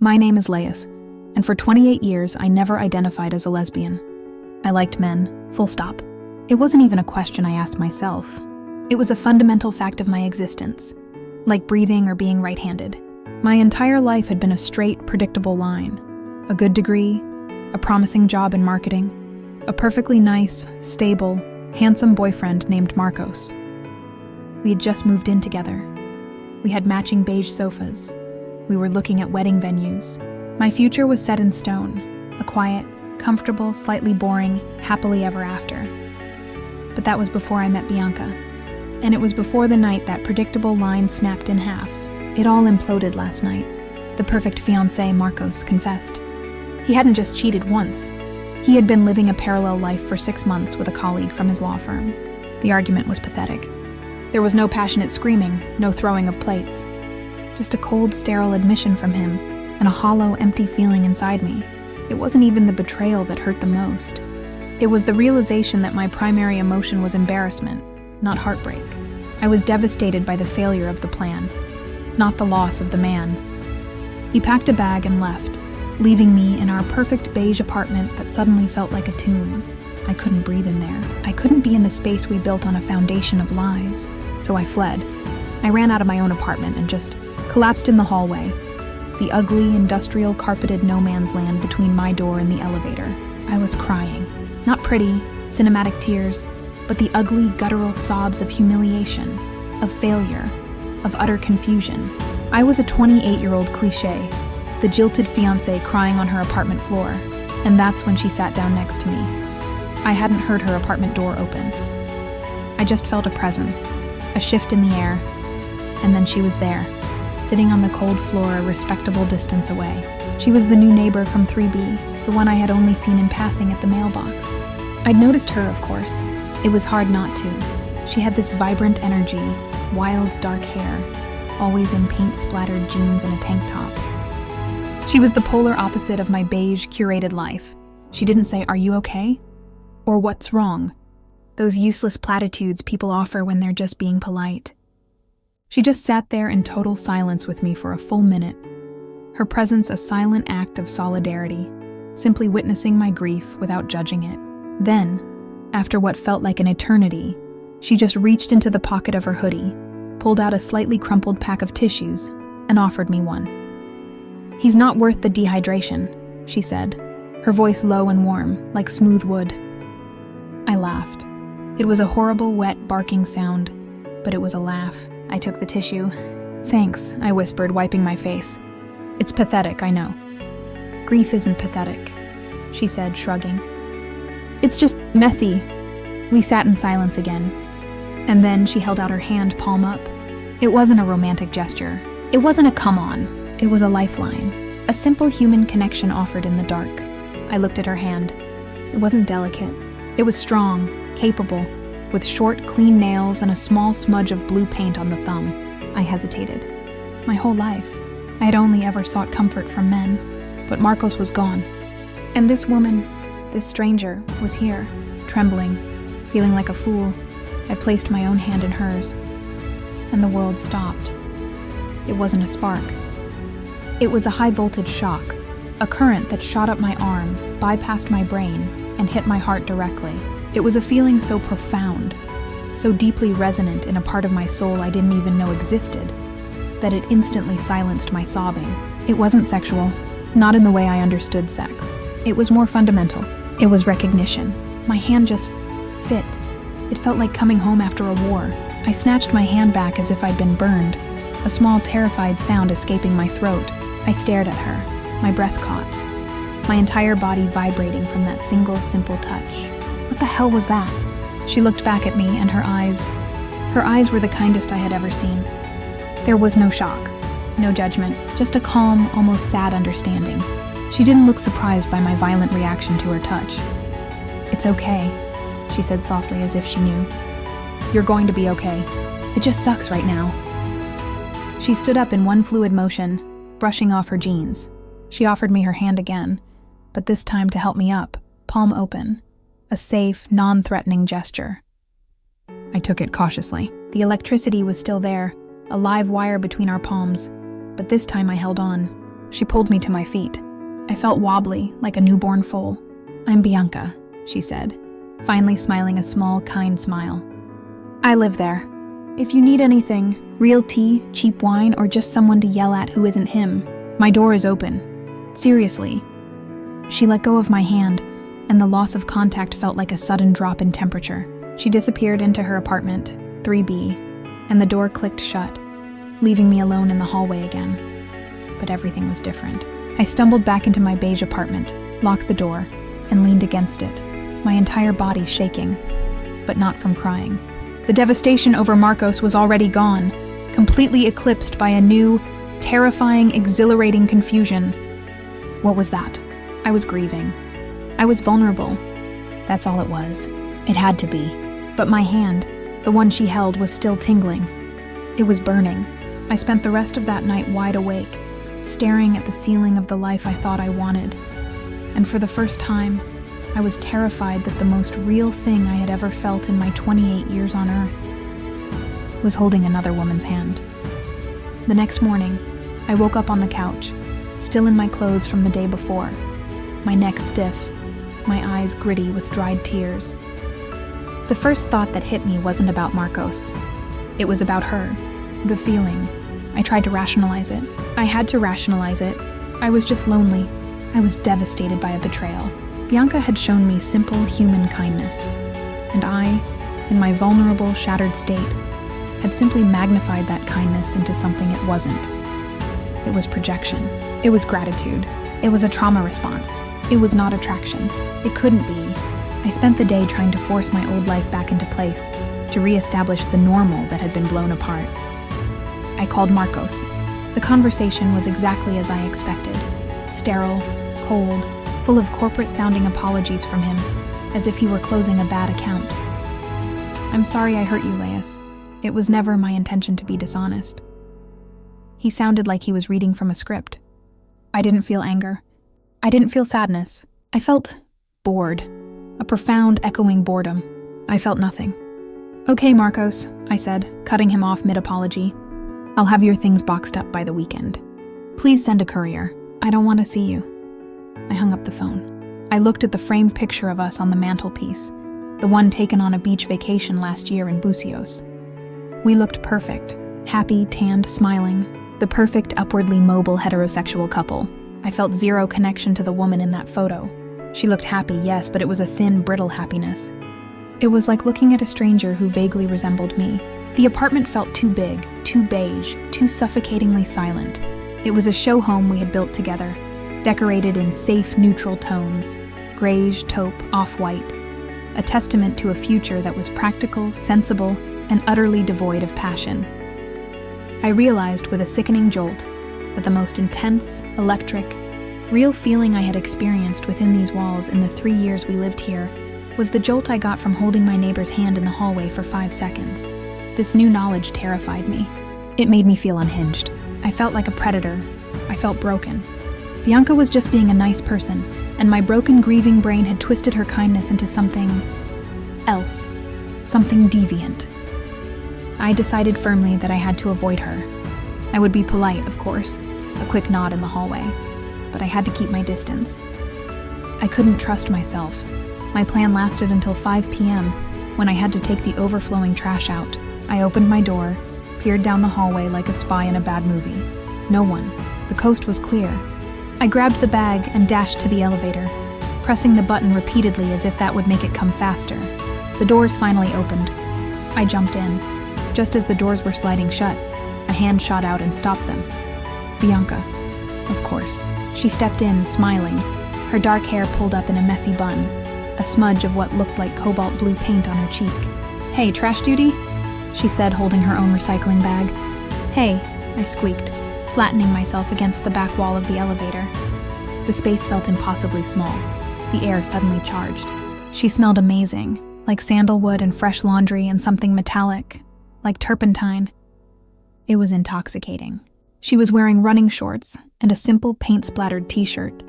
My name is Lais, and for 28 years I never identified as a lesbian. I liked men, full stop. It wasn't even a question I asked myself. It was a fundamental fact of my existence, like breathing or being right-handed. My entire life had been a straight, predictable line. A good degree, a promising job in marketing, a perfectly nice, stable, handsome boyfriend named Marcos. We had just moved in together. We had matching beige sofas. We were looking at wedding venues. My future was set in stone, a quiet, comfortable, slightly boring, happily ever after. But that was before I met Bianca. And it was before the night that predictable line snapped in half. It all imploded last night. The perfect fiancé, Marcos, confessed. He hadn't just cheated once. He had been living a parallel life for 6 months with a colleague from his law firm. The argument was pathetic. There was no passionate screaming, no throwing of plates. Just a cold, sterile admission from him, and a hollow, empty feeling inside me. It wasn't even the betrayal that hurt the most. It was the realization that my primary emotion was embarrassment, not heartbreak. I was devastated by the failure of the plan, not the loss of the man. He packed a bag and left, leaving me in our perfect beige apartment that suddenly felt like a tomb. I couldn't breathe in there. I couldn't be in the space we built on a foundation of lies. So I fled. I ran out of my own apartment and just collapsed in the hallway, the ugly, industrial, carpeted no man's land between my door and the elevator. I was crying. Not pretty, cinematic tears, but the ugly, guttural sobs of humiliation, of failure, of utter confusion. I was a 28-year-old cliché, the jilted fiancée crying on her apartment floor, and that's when she sat down next to me. I hadn't heard her apartment door open. I just felt a presence, a shift in the air, and then she was there, sitting on the cold floor a respectable distance away. She was the new neighbor from 3B, the one I had only seen in passing at the mailbox. I'd noticed her, of course. It was hard not to. She had this vibrant energy, wild dark hair, always in paint-splattered jeans and a tank top. She was the polar opposite of my beige, curated life. She didn't say, "Are you okay?" or "What's wrong?" Those useless platitudes people offer when they're just being polite. She just sat there in total silence with me for a full minute, her presence a silent act of solidarity, simply witnessing my grief without judging it. Then, after what felt like an eternity, she just reached into the pocket of her hoodie, pulled out a slightly crumpled pack of tissues, and offered me one. "He's not worth the dehydration," she said, her voice low and warm, like smooth wood. I laughed. It was a horrible, wet, barking sound, but it was a laugh. I took the tissue. "Thanks," I whispered, wiping my face. "It's pathetic, I know." "Grief isn't pathetic," she said, shrugging. "It's just messy." We sat in silence again. And then she held out her hand, palm up. It wasn't a romantic gesture. It wasn't a come on. It was a lifeline. A simple human connection offered in the dark. I looked at her hand. It wasn't delicate. It was strong, capable, with short, clean nails and a small smudge of blue paint on the thumb. I hesitated. My whole life, I had only ever sought comfort from men, but Marcos was gone. And this woman, this stranger, was here, trembling, feeling like a fool. I placed my own hand in hers, and the world stopped. It wasn't a spark. It was a high-voltage shock, a current that shot up my arm, bypassed my brain, and hit my heart directly. It was a feeling so profound, so deeply resonant in a part of my soul I didn't even know existed, that it instantly silenced my sobbing. It wasn't sexual, not in the way I understood sex. It was more fundamental. It was recognition. My hand just fit. It felt like coming home after a war. I snatched my hand back as if I'd been burned, a small, terrified sound escaping my throat. I stared at her, my breath caught, my entire body vibrating from that single, simple touch. What the hell was that? She looked back at me, and her eyes were the kindest I had ever seen. There was no shock, no judgment, just a calm, almost sad understanding. She didn't look surprised by my violent reaction to her touch. "It's okay," she said softly as if she knew. "You're going to be okay. It just sucks right now." She stood up in one fluid motion, brushing off her jeans. She offered me her hand again, but this time to help me up, palm open. A safe, non-threatening gesture. I took it cautiously. The electricity was still there, a live wire between our palms, but this time I held on. She pulled me to my feet. I felt wobbly, like a newborn foal. "I'm Bianca," she said, finally smiling a small, kind smile. "I live there. If you need anything, real tea, cheap wine, or just someone to yell at who isn't him, my door is open. Seriously." She let go of my hand, and the loss of contact felt like a sudden drop in temperature. She disappeared into her apartment, 3B, and the door clicked shut, leaving me alone in the hallway again. But everything was different. I stumbled back into my beige apartment, locked the door, and leaned against it, my entire body shaking, but not from crying. The devastation over Marcos was already gone, completely eclipsed by a new, terrifying, exhilarating confusion. What was that? I was grieving. I was vulnerable. That's all it was. It had to be. But my hand, the one she held, was still tingling. It was burning. I spent the rest of that night wide awake, staring at the ceiling of the life I thought I wanted. And for the first time, I was terrified that the most real thing I had ever felt in my 28 years on Earth was holding another woman's hand. The next morning, I woke up on the couch, still in my clothes from the day before, my neck stiff, my eyes gritty with dried tears. The first thought that hit me wasn't about Marcos. It was about her, the feeling. I tried to rationalize it. I had to rationalize it. I was just lonely. I was devastated by a betrayal. Bianca had shown me simple human kindness, and I, in my vulnerable, shattered state, had simply magnified that kindness into something it wasn't. It was projection. It was gratitude. It was a trauma response. It was not attraction. It couldn't be. I spent the day trying to force my old life back into place, to reestablish the normal that had been blown apart. I called Marcos. The conversation was exactly as I expected. Sterile, cold, full of corporate-sounding apologies from him, as if he were closing a bad account. "I'm sorry I hurt you, Lais. It was never my intention to be dishonest." He sounded like he was reading from a script. I didn't feel anger. I didn't feel sadness. I felt bored, a profound, echoing boredom. I felt nothing. "Okay, Marcos," I said, cutting him off mid-apology. "I'll have your things boxed up by the weekend. Please send a courier. I don't want to see you." I hung up the phone. I looked at the framed picture of us on the mantelpiece, the one taken on a beach vacation last year in Bucios. We looked perfect, happy, tanned, smiling, the perfect upwardly mobile heterosexual couple. I felt zero connection to the woman in that photo. She looked happy, yes, but it was a thin, brittle happiness. It was like looking at a stranger who vaguely resembled me. The apartment felt too big, too beige, too suffocatingly silent. It was a show home we had built together, decorated in safe, neutral tones, greige, taupe, off-white, a testament to a future that was practical, sensible, and utterly devoid of passion. I realized with a sickening jolt that the most intense, electric, real feeling I had experienced within these walls in the 3 years we lived here was the jolt I got from holding my neighbor's hand in the hallway for 5 seconds. This new knowledge terrified me. It made me feel unhinged. I felt like a predator. I felt broken. Bianca was just being a nice person, and my broken, grieving brain had twisted her kindness into something else, something deviant. I decided firmly that I had to avoid her. I would be polite, of course, a quick nod in the hallway, but I had to keep my distance. I couldn't trust myself. My plan lasted until 5 p.m., when I had to take the overflowing trash out. I opened my door, peered down the hallway like a spy in a bad movie. No one. The coast was clear. I grabbed the bag and dashed to the elevator, pressing the button repeatedly as if that would make it come faster. The doors finally opened. I jumped in. Just as the doors were sliding shut, a hand shot out and stopped them. Bianca, of course. She stepped in, smiling, her dark hair pulled up in a messy bun, a smudge of what looked like cobalt blue paint on her cheek. "Hey, trash duty?" she said, holding her own recycling bag. "Hey," I squeaked, flattening myself against the back wall of the elevator. The space felt impossibly small, the air suddenly charged. She smelled amazing, like sandalwood and fresh laundry and something metallic, like turpentine. It was intoxicating. She was wearing running shorts and a simple paint-splattered t-shirt.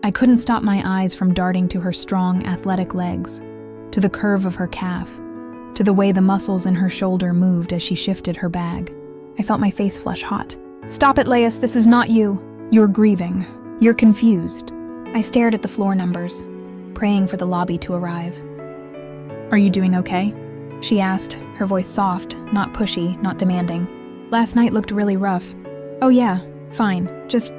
I couldn't stop my eyes from darting to her strong, athletic legs, to the curve of her calf, to the way the muscles in her shoulder moved as she shifted her bag. I felt my face flush hot. "Stop it, Lais, this is not you." You're grieving. You're confused. I stared at the floor numbers, praying for the lobby to arrive. Are you doing okay? She asked, her voice soft, not pushy, not demanding. Last night looked really rough. Oh yeah, fine, just,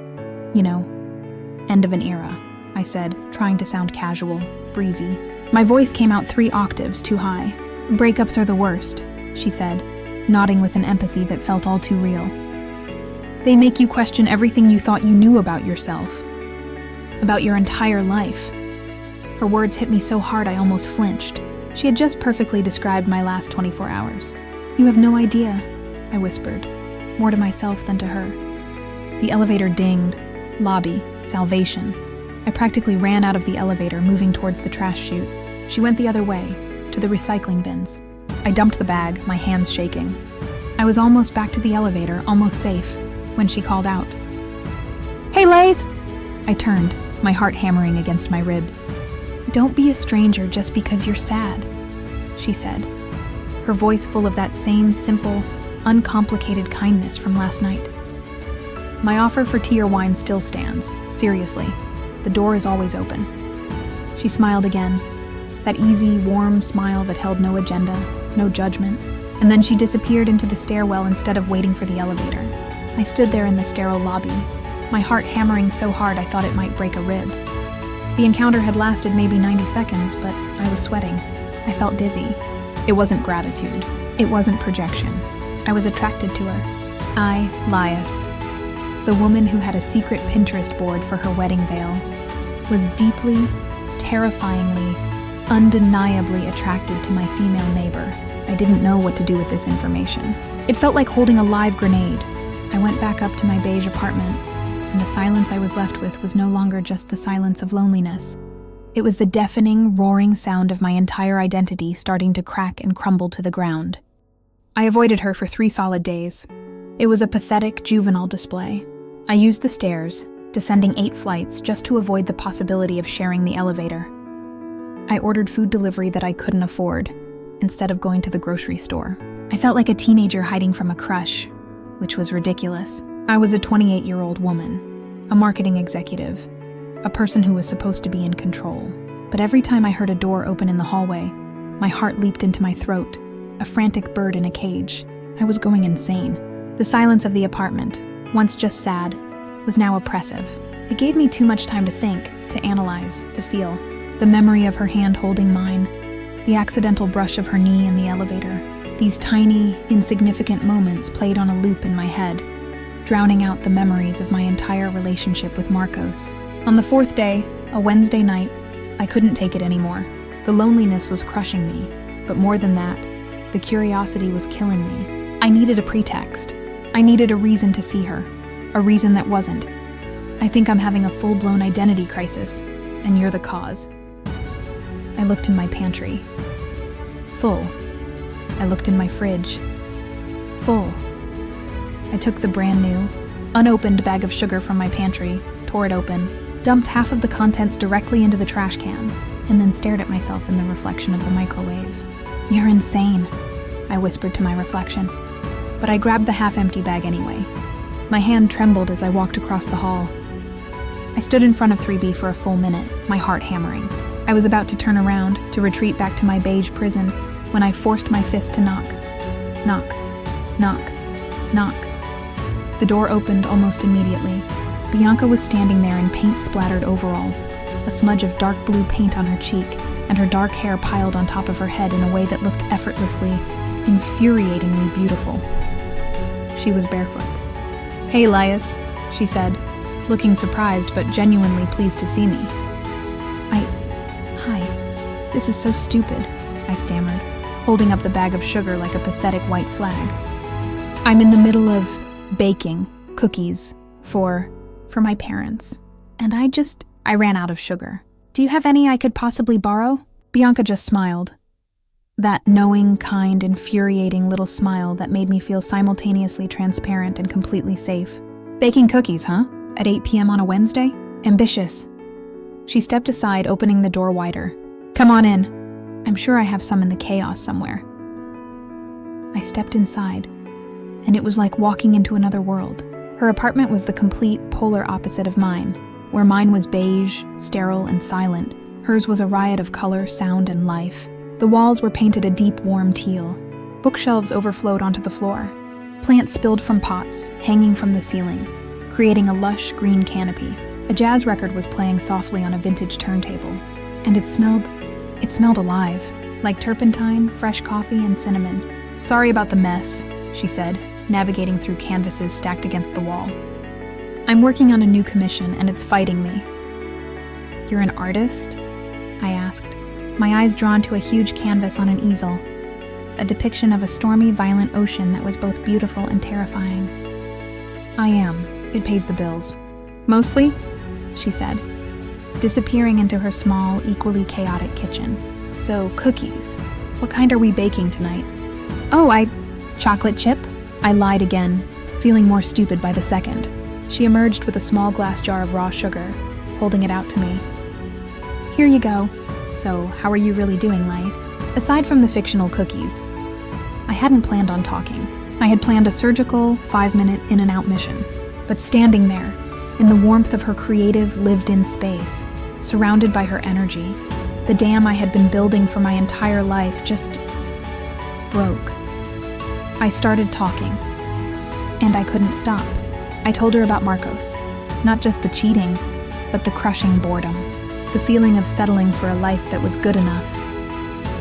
end of an era, I said, trying to sound casual, breezy. My voice came out 3 octaves too high. Breakups are the worst, she said, nodding with an empathy that felt all too real. They make you question everything you thought you knew about yourself, about your entire life. Her words hit me so hard I almost flinched. She had just perfectly described my last 24 hours. You have no idea, I whispered, more to myself than to her. The elevator dinged. Lobby, salvation. I practically ran out of the elevator, moving towards the trash chute. She went the other way, to the recycling bins. I dumped the bag, my hands shaking. I was almost back to the elevator, almost safe, when she called out. Hey, Lais! I turned, my heart hammering against my ribs. Don't be a stranger just because you're sad, she said, her voice full of that same simple, uncomplicated kindness from last night. My offer for tea or wine still stands, seriously. The door is always open. She smiled again, that easy, warm smile that held no agenda, no judgment, and then she disappeared into the stairwell instead of waiting for the elevator. I stood there in the sterile lobby, my heart hammering so hard I thought it might break a rib. The encounter had lasted maybe 90 seconds, but I was sweating. I felt dizzy. It wasn't gratitude. It wasn't projection. I was attracted to her. I, Lais, the woman who had a secret Pinterest board for her wedding veil, was deeply, terrifyingly, undeniably attracted to my female neighbor. I didn't know what to do with this information. It felt like holding a live grenade. I went back up to my beige apartment, and the silence I was left with was no longer just the silence of loneliness. It was the deafening, roaring sound of my entire identity starting to crack and crumble to the ground. I avoided her for 3 solid days. It was a pathetic, juvenile display. I used the stairs, descending 8 flights just to avoid the possibility of sharing the elevator. I ordered food delivery that I couldn't afford, instead of going to the grocery store. I felt like a teenager hiding from a crush, which was ridiculous. I was a 28-year-old woman, a marketing executive, a person who was supposed to be in control. But every time I heard a door open in the hallway, my heart leaped into my throat, a frantic bird in a cage. I was going insane. The silence of the apartment, once just sad, was now oppressive. It gave me too much time to think, to analyze, to feel. The memory of her hand holding mine, the accidental brush of her knee in the elevator. These tiny, insignificant moments played on a loop in my head, drowning out the memories of my entire relationship with Marcos. On the 4th day, a Wednesday night, I couldn't take it anymore. The loneliness was crushing me, but more than that, the curiosity was killing me. I needed a pretext. I needed a reason to see her, a reason that wasn't. I think I'm having a full-blown identity crisis, and you're the cause. I looked in my pantry. Full. I looked in my fridge. Full. I took the brand new, unopened bag of sugar from my pantry, tore it open, dumped half of the contents directly into the trash can, and then stared at myself in the reflection of the microwave. You're insane, I whispered to my reflection, but I grabbed the half-empty bag anyway. My hand trembled as I walked across the hall. I stood in front of 3B for a full minute, my heart hammering. I was about to turn around, to retreat back to my beige prison, when I forced my fist to knock. Knock. Knock. Knock. The door opened almost immediately. Bianca was standing there in paint-splattered overalls, a smudge of dark blue paint on her cheek, and her dark hair piled on top of her head in a way that looked effortlessly, infuriatingly beautiful. She was barefoot. Hey, Lais, she said, looking surprised but genuinely pleased to see me. Hi. This is so stupid, I stammered, holding up the bag of sugar like a pathetic white flag. I'm in the middle of baking cookies for my parents, and I ran out of sugar. Do you have any I could possibly borrow? Bianca just smiled. That knowing, kind, infuriating little smile that made me feel simultaneously transparent and completely safe. Baking cookies, huh? At 8 p.m. on a Wednesday? Ambitious. She stepped aside, opening the door wider. Come on in. I'm sure I have some in the chaos somewhere. I stepped inside, and it was like walking into another world. Her apartment was the complete polar opposite of mine. Where mine was beige, sterile, and silent, hers was a riot of color, sound, and life. The walls were painted a deep, warm teal. Bookshelves overflowed onto the floor. Plants spilled from pots, hanging from the ceiling, creating a lush green canopy. A jazz record was playing softly on a vintage turntable. And it smelled alive, like turpentine, fresh coffee, and cinnamon. "Sorry about the mess," she said, navigating through canvases stacked against the wall. "I'm working on a new commission, and it's fighting me." "You're an artist?" I asked, my eyes drawn to a huge canvas on an easel, a depiction of a stormy, violent ocean that was both beautiful and terrifying. "I am. It pays the bills." "Mostly?" she said, disappearing into her small, equally chaotic kitchen. "So, cookies. What kind are we baking tonight?" Chocolate chip?" I lied again, feeling more stupid by the second. She emerged with a small glass jar of raw sugar, holding it out to me. "Here you go. So, how are you really doing, Lais? Aside from the fictional cookies." I hadn't planned on talking. I had planned a surgical, 5-minute in-and-out mission. But standing there, in the warmth of her creative, lived-in space, surrounded by her energy, the dam I had been building for my entire life just broke. I started talking, and I couldn't stop. I told her about Marcos, not just the cheating, but the crushing boredom, the feeling of settling for a life that was good enough,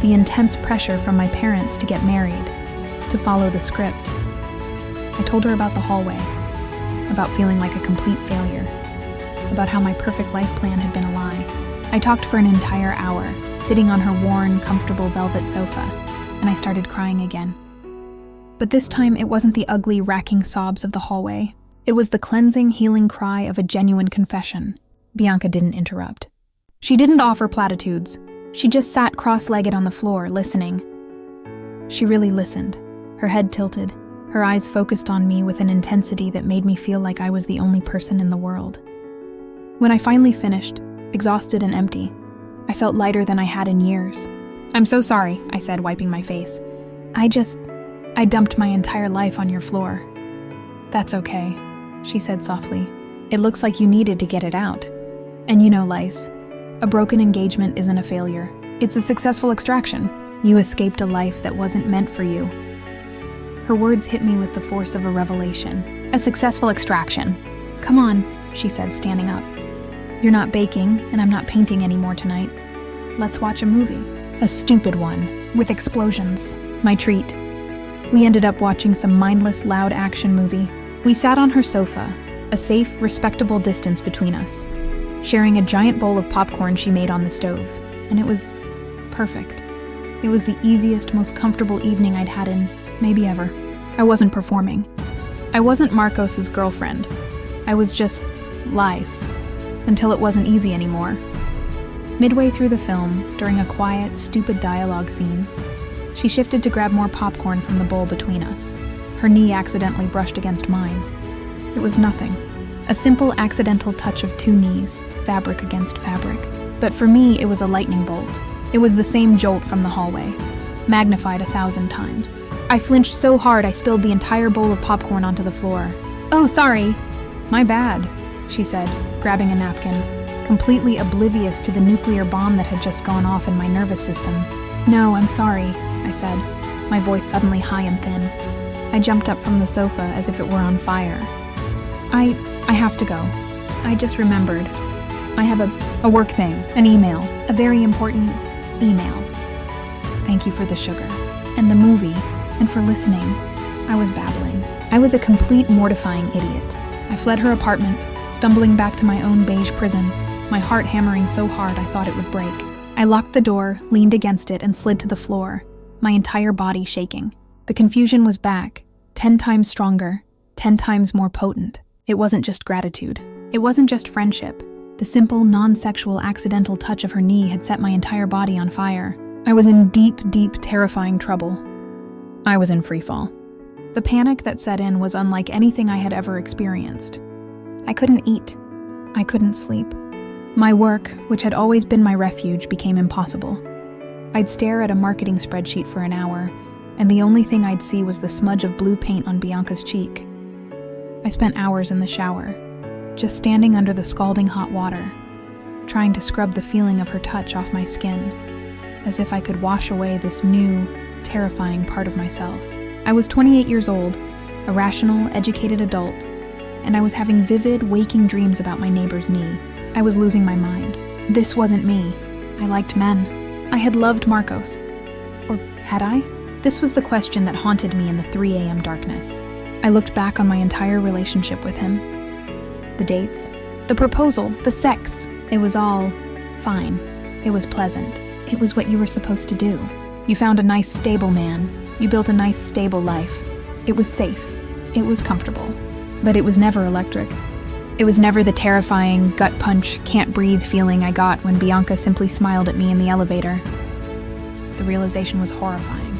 the intense pressure from my parents to get married, to follow the script. I told her about the hallway, about feeling like a complete failure, about how my perfect life plan had been a lie. I talked for an entire hour, sitting on her worn, comfortable velvet sofa, and I started crying again. But this time it wasn't the ugly, racking sobs of the hallway. It was the cleansing, healing cry of a genuine confession. Bianca didn't interrupt. She didn't offer platitudes. She just sat cross-legged on the floor, listening. She really listened, her head tilted, her eyes focused on me with an intensity that made me feel like I was the only person in the world. When I finally finished, exhausted and empty, I felt lighter than I had in years. "I'm so sorry," I said, wiping my face. I dumped my entire life on your floor." "That's okay," she said softly. "It looks like you needed to get it out. And you know, Lais, a broken engagement isn't a failure. It's a successful extraction. You escaped a life that wasn't meant for you." Her words hit me with the force of a revelation. "A successful extraction. Come on," she said, standing up. "You're not baking, and I'm not painting anymore tonight. Let's watch a movie. A stupid one, with explosions. My treat." We ended up watching some mindless, loud action movie. We sat on her sofa, a safe, respectable distance between us, sharing a giant bowl of popcorn she made on the stove, and it was perfect. It was the easiest, most comfortable evening I'd had in maybe ever. I wasn't performing. I wasn't Marcos's girlfriend. I was just Lais, until it wasn't easy anymore. Midway through the film, during a quiet, stupid dialogue scene, she shifted to grab more popcorn from the bowl between us. Her knee accidentally brushed against mine. It was nothing. A simple accidental touch of two knees, fabric against fabric. But for me, it was a lightning bolt. It was the same jolt from the hallway, magnified 1,000 times. I flinched so hard I spilled the entire bowl of popcorn onto the floor. "Oh, sorry." "My bad," she said, grabbing a napkin, completely oblivious to the nuclear bomb that had just gone off in my nervous system. "No, I'm sorry," I said, my voice suddenly high and thin. I jumped up from the sofa as if it were on fire. I have to go. I just remembered. I have a work thing, an email, a very important email. Thank you for the sugar, and the movie, and for listening." I was babbling. I was a complete mortifying idiot. I fled her apartment, stumbling back to my own beige prison, my heart hammering so hard I thought it would break. I locked the door, leaned against it, and slid to the floor, my entire body shaking. The confusion was back, 10 times stronger, 10 times more potent. It wasn't just gratitude. It wasn't just friendship. The simple, non-sexual, accidental touch of her knee had set my entire body on fire. I was in deep, deep, terrifying trouble. I was in freefall. The panic that set in was unlike anything I had ever experienced. I couldn't eat. I couldn't sleep. My work, which had always been my refuge, became impossible. I'd stare at a marketing spreadsheet for an hour, and the only thing I'd see was the smudge of blue paint on Bianca's cheek. I spent hours in the shower, just standing under the scalding hot water, trying to scrub the feeling of her touch off my skin, as if I could wash away this new, terrifying part of myself. I was 28 years old, a rational, educated adult, and I was having vivid, waking dreams about my neighbor's knee. I was losing my mind. This wasn't me. I liked men. I had loved Marcos. Or had I? This was the question that haunted me in the 3 a.m. darkness. I looked back on my entire relationship with him. The dates, the proposal, the sex. It was all fine. It was pleasant. It was what you were supposed to do. You found a nice, stable man. You built a nice, stable life. It was safe. It was comfortable. But it was never electric. It was never the terrifying, gut punch, can't breathe feeling I got when Bianca simply smiled at me in the elevator. The realization was horrifying.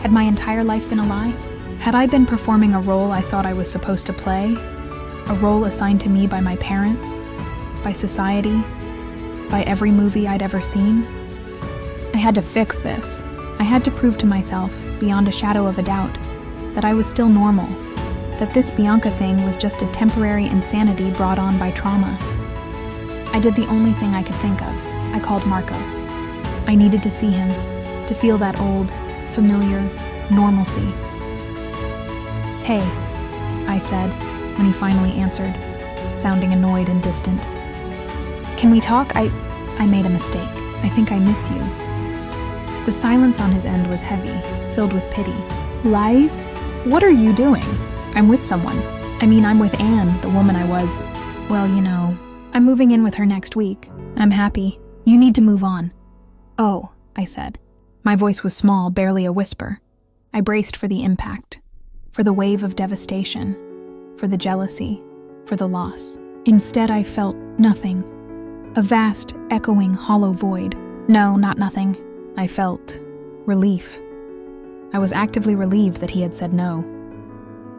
Had my entire life been a lie? Had I been performing a role I thought I was supposed to play? A role assigned to me by my parents? By society? By every movie I'd ever seen? I had to fix this. I had to prove to myself, beyond a shadow of a doubt, that I was still normal, that this Bianca thing was just a temporary insanity brought on by trauma. I did the only thing I could think of. I called Marcos. I needed to see him, to feel that old, familiar normalcy. "Hey," I said, when he finally answered, sounding annoyed and distant. "Can we talk? I made a mistake. I think I miss you." The silence on his end was heavy, filled with pity. "Lais, what are you doing?" "I'm with someone. I'm with Anne, the woman I was. Well, I'm moving in with her next week. I'm happy. You need to move on." "Oh," I said. My voice was small, barely a whisper. I braced for the impact, for the wave of devastation, for the jealousy, for the loss. Instead, I felt nothing. A vast, echoing, hollow void. No, not nothing. I felt relief. I was actively relieved that he had said no.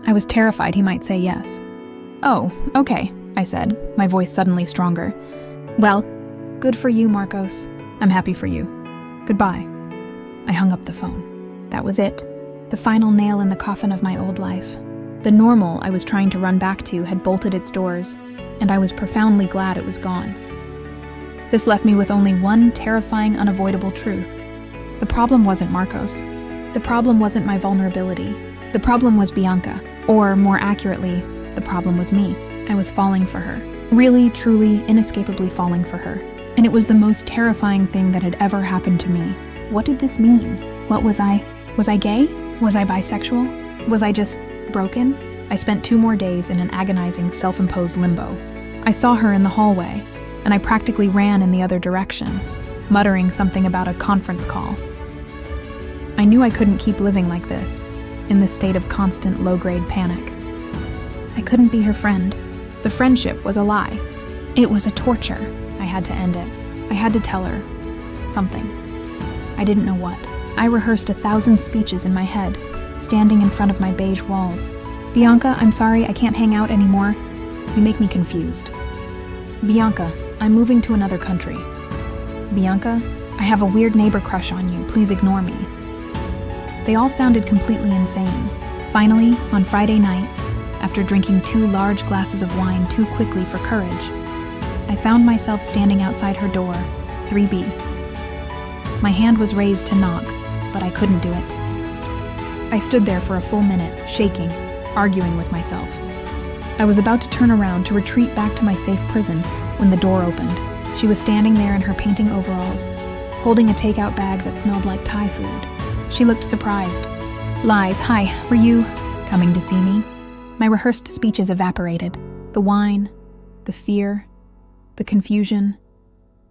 I was terrified he might say yes. "Oh, okay," I said, my voice suddenly stronger. "Well, good for you, Marcos. I'm happy for you. Goodbye." I hung up the phone. That was it. The final nail in the coffin of my old life. The normal I was trying to run back to had bolted its doors, and I was profoundly glad it was gone. This left me with only one terrifying, unavoidable truth. The problem wasn't Marcos. The problem wasn't my vulnerability. The problem was Bianca. Or, more accurately, the problem was me. I was falling for her. Really, truly, inescapably falling for her. And it was the most terrifying thing that had ever happened to me. What did this mean? What was I? Was I gay? Was I bisexual? Was I just broken? I spent 2 more days in an agonizing, self-imposed limbo. I saw her in the hallway, and I practically ran in the other direction, muttering something about a conference call. I knew I couldn't keep living like this, in this state of constant low-grade panic. I couldn't be her friend. The friendship was a lie. It was a torture. I had to end it. I had to tell her something. I didn't know what. I rehearsed 1,000 speeches in my head, standing in front of my beige walls. "Bianca, I'm sorry, I can't hang out anymore. You make me confused. Bianca, I'm moving to another country. Bianca, I have a weird neighbor crush on you. Please ignore me." They all sounded completely insane. Finally, on Friday night, after drinking 2 large glasses of wine too quickly for courage, I found myself standing outside her door, 3B. My hand was raised to knock, but I couldn't do it. I stood there for a full minute, shaking, arguing with myself. I was about to turn around to retreat back to my safe prison when the door opened. She was standing there in her painting overalls, holding a takeout bag that smelled like Thai food. She looked surprised. "Lais, hi, were you coming to see me?" My rehearsed speeches evaporated. The wine, the fear, the confusion,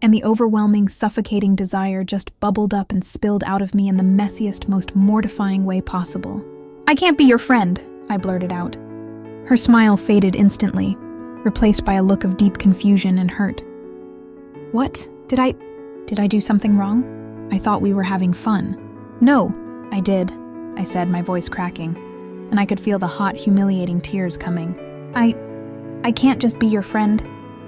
and the overwhelming, suffocating desire just bubbled up and spilled out of me in the messiest, most mortifying way possible. "I can't be your friend," I blurted out. Her smile faded instantly, replaced by a look of deep confusion and hurt. "What? Did I do something wrong? I thought we were having fun." "No, I did," I said, my voice cracking, and I could feel the hot, humiliating tears coming. I can't just be your friend.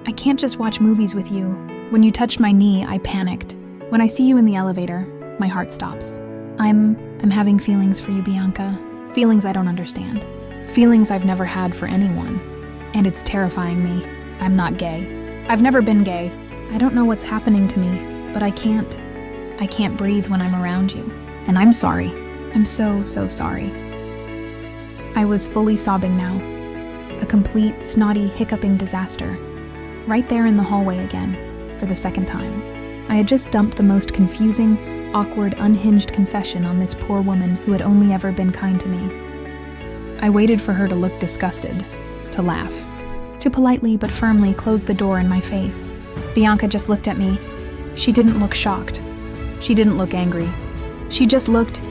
I can't just watch movies with you. When you touched my knee, I panicked. When I see you in the elevator, my heart stops. I'm having feelings for you, Bianca. Feelings I don't understand. Feelings I've never had for anyone. And it's terrifying me. I'm not gay. I've never been gay. I don't know what's happening to me, but I can't breathe when I'm around you. And I'm sorry. I'm so sorry. I was fully sobbing now. A complete, snotty, hiccuping disaster. Right there in the hallway again, for the second time. I had just dumped the most confusing, awkward, unhinged confession on this poor woman who had only ever been kind to me. I waited for her to look disgusted, to laugh, to politely but firmly close the door in my face. Bianca just looked at me. She didn't look shocked. She didn't look angry. She just looked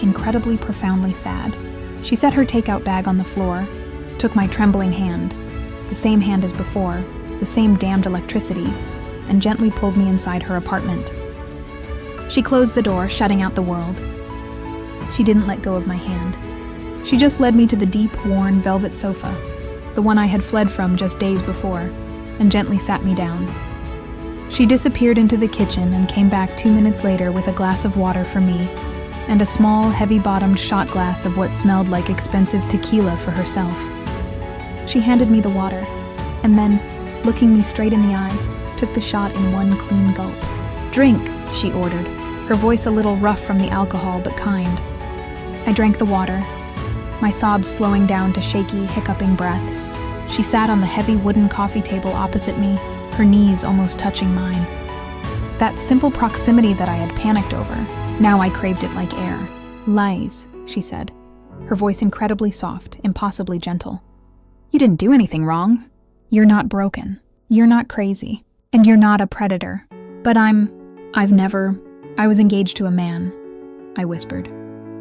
incredibly profoundly sad. She set her takeout bag on the floor, took my trembling hand, the same hand as before, the same damned electricity, and gently pulled me inside her apartment. She closed the door, shutting out the world. She didn't let go of my hand. She just led me to the deep, worn velvet sofa, the one I had fled from just days before, and gently sat me down. She disappeared into the kitchen and came back 2 minutes later with a glass of water for me, and a small, heavy-bottomed shot glass of what smelled like expensive tequila for herself. She handed me the water, and then, looking me straight in the eye, took the shot in one clean gulp. "Drink," she ordered, her voice a little rough from the alcohol but kind. I drank the water, my sobs slowing down to shaky, hiccuping breaths. She sat on the heavy wooden coffee table opposite me, her knees almost touching mine. That simple proximity that I had panicked over, now I craved it like air. "Lais," she said, her voice incredibly soft, impossibly gentle. "You didn't do anything wrong. You're not broken. You're not crazy. And you're not a predator. But I was engaged to a man," I whispered,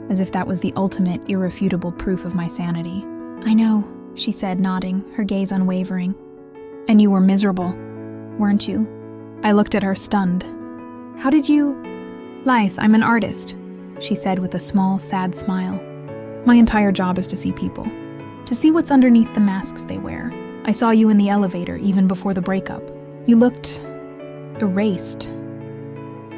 as if that was the ultimate, irrefutable proof of my sanity. "I know," she said, nodding, her gaze unwavering. "And you were miserable, weren't you?" I looked at her, stunned. "How did you—" "Lais, I'm an artist," she said with a small, sad smile. "My entire job is to see people. To see what's underneath the masks they wear. I saw you in the elevator even before the breakup. You looked erased.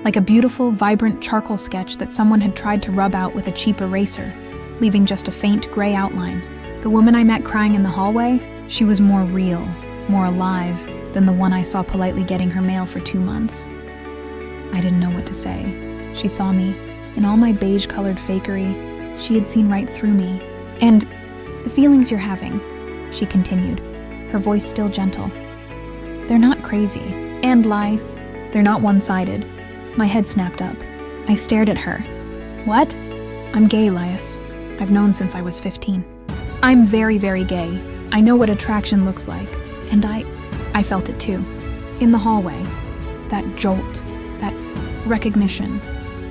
Like a beautiful, vibrant charcoal sketch that someone had tried to rub out with a cheap eraser, leaving just a faint gray outline. The woman I met crying in the hallway, she was more real, more alive than the one I saw politely getting her mail for 2 months. I didn't know what to say. She saw me. In all my beige-colored fakery, she had seen right through me. "And the feelings you're having," she continued, her voice still gentle. "They're not crazy. And Lais, they're not one-sided." My head snapped up. I stared at her. "What?" "I'm gay, Lais. I've known since I was 15. I'm very, very gay. I know what attraction looks like. And I felt it too. In the hallway. That jolt. That recognition.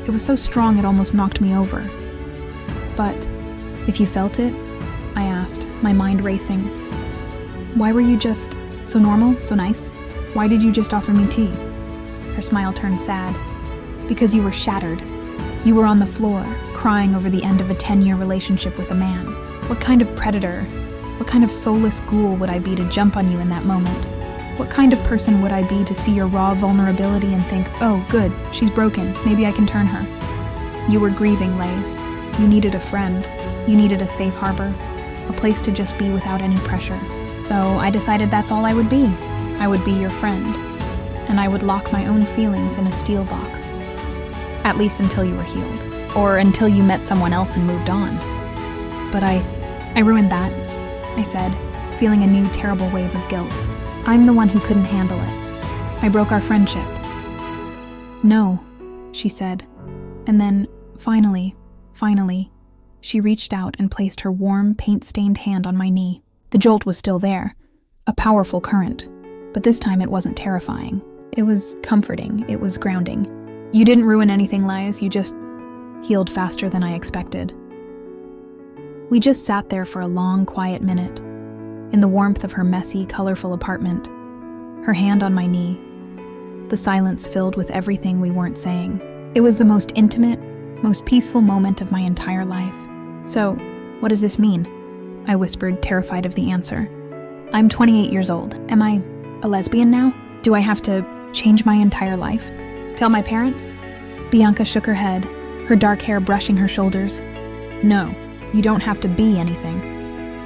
It was so strong it almost knocked me over." "But if you felt it?" I asked, my mind racing. "Why were you just so normal, so nice? Why did you just offer me tea?" Her smile turned sad. "Because you were shattered. You were on the floor, crying over the end of a 10-year relationship with a man. What kind of predator, what kind of soulless ghoul would I be to jump on you in that moment? What kind of person would I be to see your raw vulnerability and think, oh, good, she's broken, maybe I can turn her? You were grieving, Lais. You needed a friend. You needed a safe harbor, a place to just be without any pressure. So I decided that's all I would be. I would be your friend. And I would lock my own feelings in a steel box. At least until you were healed. Or until you met someone else and moved on. But I ruined that," I said, feeling a new terrible wave of guilt. "I'm the one who couldn't handle it. I broke our friendship." "No," she said. And then, finally, she reached out and placed her warm, paint-stained hand on my knee. The jolt was still there, a powerful current, but this time it wasn't terrifying. It was comforting, it was grounding. "You didn't ruin anything, Lais, you just healed faster than I expected." We just sat there for a long, quiet minute, in the warmth of her messy, colorful apartment, her hand on my knee, the silence filled with everything we weren't saying. It was the most intimate, most peaceful moment of my entire life. "So, what does this mean?" I whispered, terrified of the answer. "I'm 28 years old. Am I a lesbian now? Do I have to change my entire life? Tell my parents?" Bianca shook her head, her dark hair brushing her shoulders. "No, you don't have to be anything.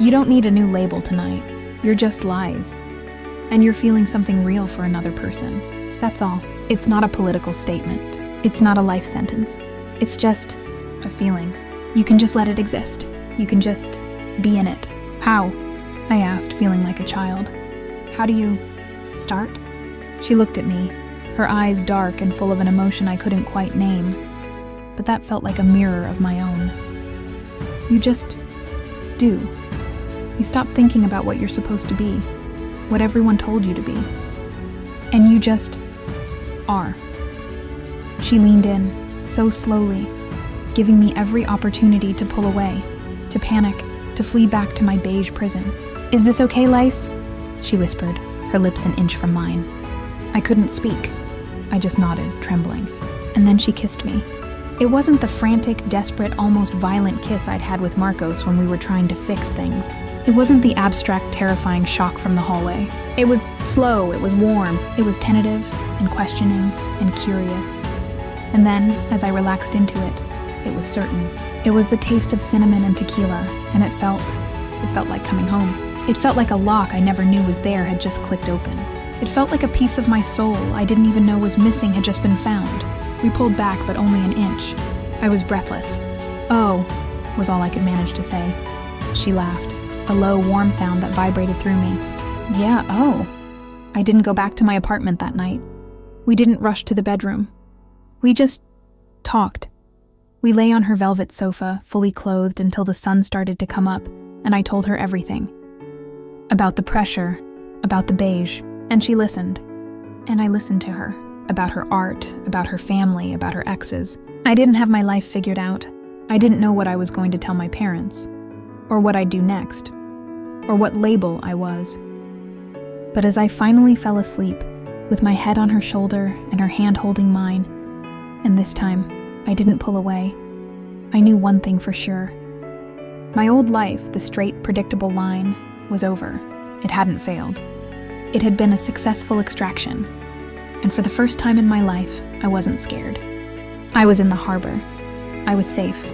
You don't need a new label tonight. You're just Lais. And you're feeling something real for another person. That's all. It's not a political statement. It's not a life sentence. It's just a feeling. You can just let it exist. You can just be in it. How? I asked, feeling like a child. How do you start? She looked at me, her eyes dark and full of an emotion I couldn't quite name, but that felt like a mirror of my own. You just do. You stop thinking about what you're supposed to be, what everyone told you to be, and you just are. She leaned in, so slowly, giving me every opportunity to pull away, to panic, to flee back to my beige prison. Is this okay, Lais? She whispered, her lips an inch from mine. I couldn't speak. I just nodded, trembling. And then she kissed me. It wasn't the frantic, desperate, almost violent kiss I'd had with Marcos when we were trying to fix things. It wasn't the abstract, terrifying shock from the hallway. It was slow, it was warm, it was tentative and questioning and curious. And then, as I relaxed into it, it was certain. It was the taste of cinnamon and tequila, and it felt like coming home. It felt like a lock I never knew was there had just clicked open. It felt like a piece of my soul I didn't even know was missing had just been found. We pulled back, but only an inch. I was breathless. "Oh," was all I could manage to say. She laughed, a low, warm sound that vibrated through me. "Yeah, oh." I didn't go back to my apartment that night. We didn't rush to the bedroom. We just talked. We lay on her velvet sofa, fully clothed until the sun started to come up, and I told her everything. About the pressure, about the beige, and she listened. And I listened to her. About her art, about her family, about her exes. I didn't have my life figured out. I didn't know what I was going to tell my parents, or what I'd do next, or what label I was. But as I finally fell asleep, with my head on her shoulder and her hand holding mine, and this time, I didn't pull away, I knew one thing for sure. My old life, the straight, predictable line, was over. It hadn't failed. It had been a successful extraction. And for the first time in my life, I wasn't scared. I was in the harbor. I was safe.